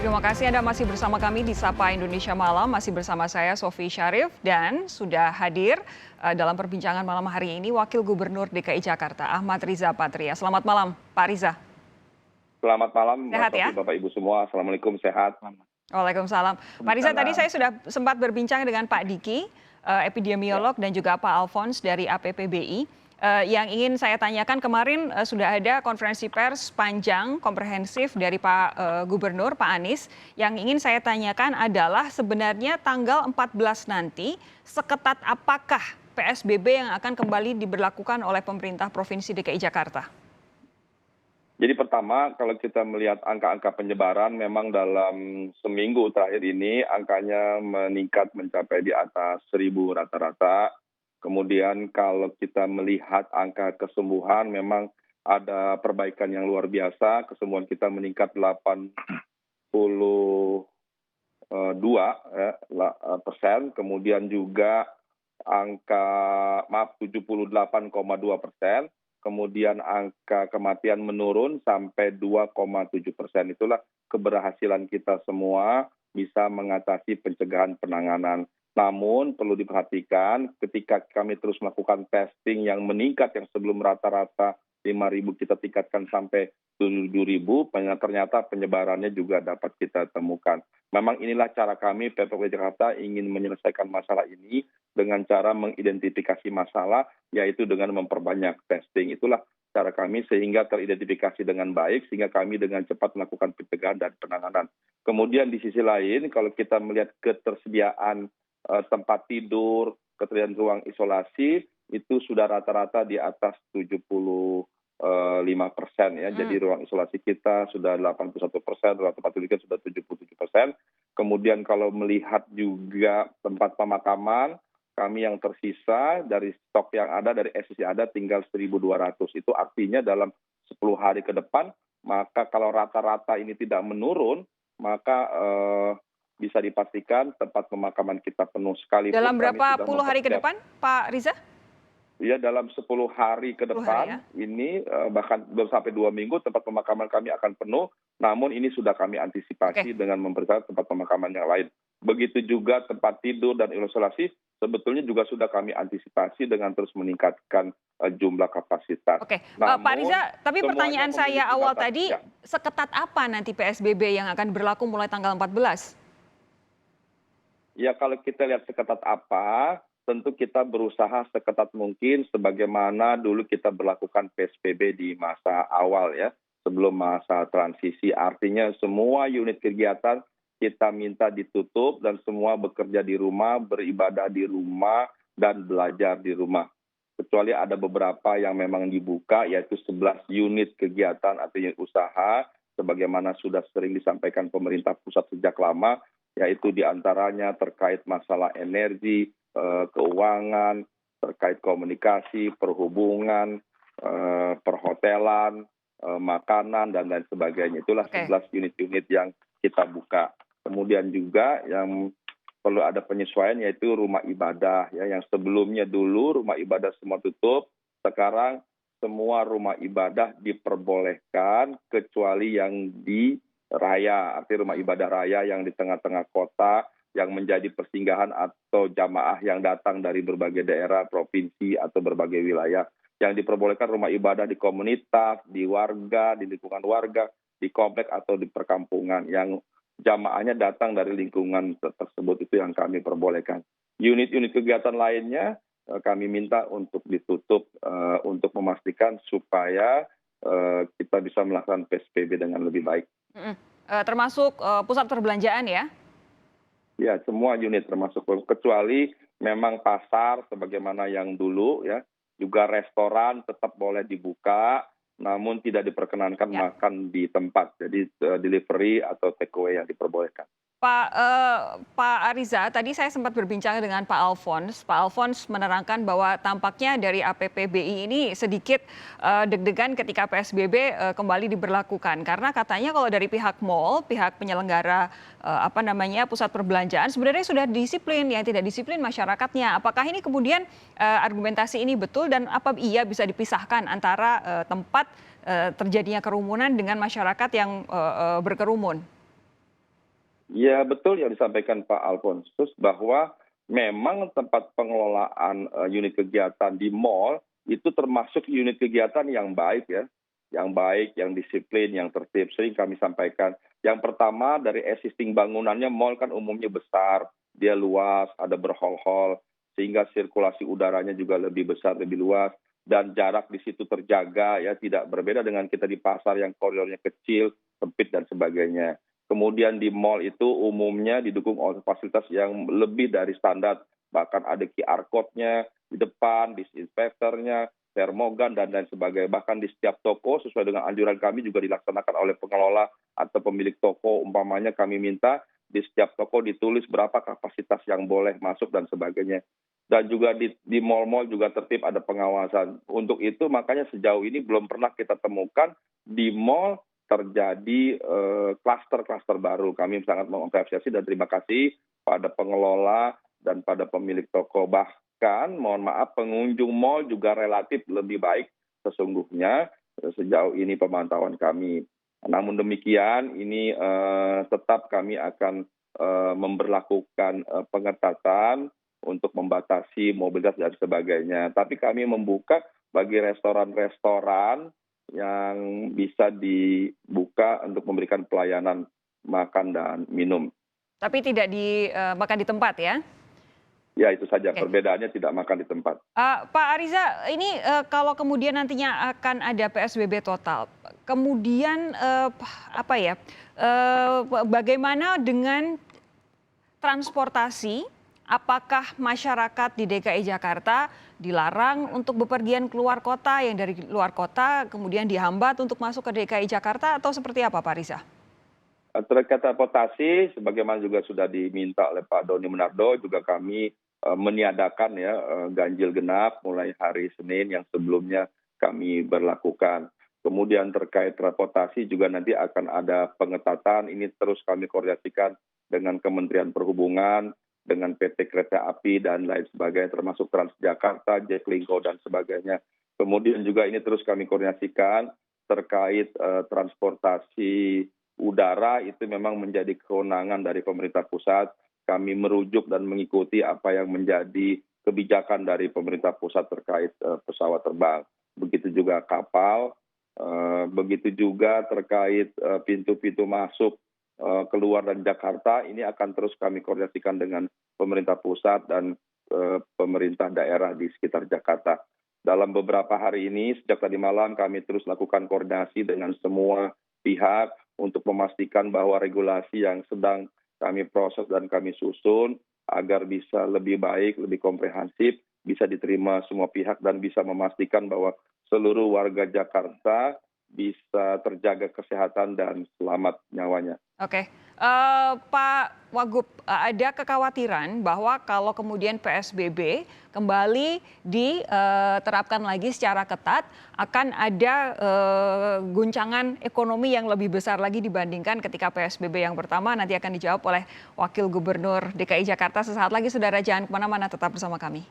Terima kasih Anda masih bersama kami di Sapa Indonesia Malam, masih bersama saya Sofi Syarif dan sudah hadir dalam perbincangan malam hari ini Wakil Gubernur DKI Jakarta Ahmad Riza Patria. Selamat malam Pak Riza. Selamat malam Sehat Mbak Sofi, ya? Bapak Ibu semua. Assalamualaikum, sehat. Waalaikumsalam. Pak Riza, tadi saya sudah sempat berbincang dengan Pak Diki, epidemiolog dan juga Pak Alphonse dari APPBI. Yang ingin saya tanyakan kemarin sudah ada konferensi pers panjang komprehensif dari Pak Gubernur Pak Anies. Yang ingin saya tanyakan adalah sebenarnya tanggal 14 nanti seketat apakah PSBB yang akan kembali diberlakukan oleh pemerintah Provinsi DKI Jakarta? Jadi pertama, kalau kita melihat angka-angka penyebaran, memang dalam seminggu terakhir ini angkanya meningkat mencapai di atas 1.000 rata-rata. Kemudian kalau kita melihat angka kesembuhan, memang ada perbaikan yang luar biasa. Kesembuhan kita meningkat 82%. Kemudian juga angka 78,2%. Kemudian angka kematian menurun sampai 2,7%. Itulah keberhasilan kita semua bisa mengatasi pencegahan penanganan. Namun perlu diperhatikan ketika kami terus melakukan testing yang meningkat, yang sebelum rata-rata 5.000 kita tingkatkan sampai 7.000, ternyata penyebarannya juga dapat kita temukan. Memang inilah cara kami Pemprov Jakarta ingin menyelesaikan masalah ini dengan cara mengidentifikasi masalah, yaitu dengan memperbanyak testing. Itulah cara kami sehingga teridentifikasi dengan baik, sehingga kami dengan cepat melakukan pencegahan dan penanganan. Kemudian di sisi lain, kalau kita melihat ketersediaan tempat tidur, ketersediaan ruang isolasi, itu sudah rata-rata di atas 75% ya. Jadi ruang isolasi kita sudah 81%, ruang tempat tidur kita sudah 77%. Kemudian kalau melihat juga tempat pemakaman, kami yang tersisa dari stok yang ada, dari SSI ada tinggal 1.200. Itu artinya dalam 10 hari ke depan, maka kalau rata-rata ini tidak menurun, maka bisa dipastikan tempat pemakaman kita penuh sekali. Dalam berapa puluh hari ke depan, Pak Riza? Ya, dalam 10 hari ke depan, ini bahkan belum sampai 2 minggu tempat pemakaman kami akan penuh, namun ini sudah kami antisipasi dengan mempersiapkan tempat pemakaman yang lain. Begitu juga tempat tidur dan isolasi, sebetulnya juga sudah kami antisipasi dengan terus meningkatkan jumlah kapasitas. Oke, Pak Riza, tapi pertanyaan saya awal tadi, seketat apa nanti PSBB yang akan berlaku mulai tanggal 14? Ya, kalau kita lihat seketat apa, tentu kita berusaha seketat mungkin sebagaimana dulu kita berlakukan PSBB di masa awal ya, sebelum masa transisi. Artinya semua unit kegiatan kita minta ditutup dan semua bekerja di rumah, beribadah di rumah, dan belajar di rumah. Kecuali ada beberapa yang memang dibuka, yaitu 11 unit kegiatan atau unit usaha, sebagaimana sudah sering disampaikan pemerintah pusat sejak lama, yaitu diantaranya terkait masalah energi, keuangan, terkait komunikasi, perhubungan, perhotelan, makanan, dan lain sebagainya. Itulah 11 unit-unit yang kita buka. Kemudian juga yang perlu ada penyesuaian yaitu rumah ibadah. Ya, yang sebelumnya dulu rumah ibadah semua tutup, sekarang semua rumah ibadah diperbolehkan kecuali yang di raya, artinya rumah ibadah raya yang di tengah-tengah kota, yang menjadi persinggahan atau jamaah yang datang dari berbagai daerah, provinsi, atau berbagai wilayah. Yang diperbolehkan rumah ibadah di komunitas, di warga, di lingkungan warga, di komplek atau di perkampungan. Yang jamaahnya datang dari lingkungan tersebut, itu yang kami perbolehkan. Unit-unit kegiatan lainnya kami minta untuk ditutup untuk memastikan supaya kita bisa melakukan PSBB dengan lebih baik. Termasuk pusat perbelanjaan ya? Ya, semua unit termasuk, kecuali memang pasar sebagaimana yang dulu ya, juga restoran tetap boleh dibuka, namun tidak diperkenankan makan di tempat, jadi delivery atau take away yang diperbolehkan. Pak Riza, tadi saya sempat berbincang dengan Pak Alphonse. Pak Alphonse menerangkan bahwa tampaknya dari APPBI ini sedikit deg-degan ketika PSBB kembali diberlakukan. Karena katanya kalau dari pihak mall, pihak penyelenggara pusat perbelanjaan sebenarnya sudah disiplin, yang tidak disiplin masyarakatnya. Apakah ini kemudian argumentasi ini betul dan apa iya bisa dipisahkan antara tempat terjadinya kerumunan dengan masyarakat yang berkerumun? Ya betul yang disampaikan Pak Alfonsus bahwa memang tempat pengelolaan unit kegiatan di mal itu termasuk unit kegiatan yang baik ya, yang disiplin, yang tertib. Sering kami sampaikan. Yang pertama dari existing bangunannya mal kan umumnya besar, dia luas, ada berhol-hol, sehingga sirkulasi udaranya juga lebih besar, lebih luas, dan jarak di situ terjaga ya, tidak berbeda dengan kita di pasar yang koridornya kecil, sempit dan sebagainya. Kemudian di mal itu umumnya didukung oleh fasilitas yang lebih dari standar, bahkan ada QR code-nya di depan, disinfektornya, termogan, dan lain sebagainya. Bahkan di setiap toko sesuai dengan anjuran kami juga dilaksanakan oleh pengelola atau pemilik toko. Umpamanya kami minta di setiap toko ditulis berapa kapasitas yang boleh masuk dan sebagainya. Dan juga di mal-mal juga tertib, ada pengawasan. Untuk itu makanya sejauh ini belum pernah kita temukan di mal terjadi kluster-kluster baru. Kami sangat mengapresiasi dan terima kasih pada pengelola dan pada pemilik toko. Bahkan, mohon maaf, pengunjung mal juga relatif lebih baik sesungguhnya sejauh ini pemantauan kami. Namun demikian, ini tetap kami akan memberlakukan pengetatan untuk membatasi mobilitas dan sebagainya. Tapi kami membuka bagi restoran-restoran yang bisa dibuka untuk memberikan pelayanan makan dan minum. Tapi tidak makan di tempat ya? Ya itu saja, Oke. perbedaannya tidak makan di tempat. Pak Ariza, ini kalau kemudian nantinya akan ada PSBB total, kemudian bagaimana dengan transportasi? Apakah masyarakat di DKI Jakarta dilarang untuk bepergian keluar kota, yang dari luar kota kemudian dihambat untuk masuk ke DKI Jakarta, atau seperti apa Pak Riza? Terkait transportasi, sebagaimana juga sudah diminta oleh Pak Doni Monardo, juga kami meniadakan ya ganjil genap mulai hari Senin yang sebelumnya kami berlakukan. Kemudian terkait transportasi juga nanti akan ada pengetatan, ini terus kami koordinasikan dengan Kementerian Perhubungan, dengan PT Kereta Api dan lain sebagainya, termasuk Transjakarta, Jaklingko dan sebagainya. Kemudian juga ini terus kami koordinasikan terkait transportasi udara, itu memang menjadi kewenangan dari pemerintah pusat. Kami merujuk dan mengikuti apa yang menjadi kebijakan dari pemerintah pusat terkait pesawat terbang. Begitu juga kapal, begitu juga terkait pintu-pintu masuk keluar dari Jakarta, ini akan terus kami koordinasikan dengan pemerintah pusat dan pemerintah daerah di sekitar Jakarta. Dalam beberapa hari ini, sejak tadi malam kami terus lakukan koordinasi dengan semua pihak untuk memastikan bahwa regulasi yang sedang kami proses dan kami susun agar bisa lebih baik, lebih komprehensif, bisa diterima semua pihak dan bisa memastikan bahwa seluruh warga Jakarta bisa terjaga kesehatan dan selamat nyawanya. Oke, Pak Wagub, ada kekhawatiran bahwa kalau kemudian PSBB kembali diterapkan lagi secara ketat, akan ada guncangan ekonomi yang lebih besar lagi dibandingkan ketika PSBB yang pertama. Nanti akan dijawab oleh Wakil Gubernur DKI Jakarta sesaat lagi. Saudara, jangan kemana-mana, tetap bersama kami.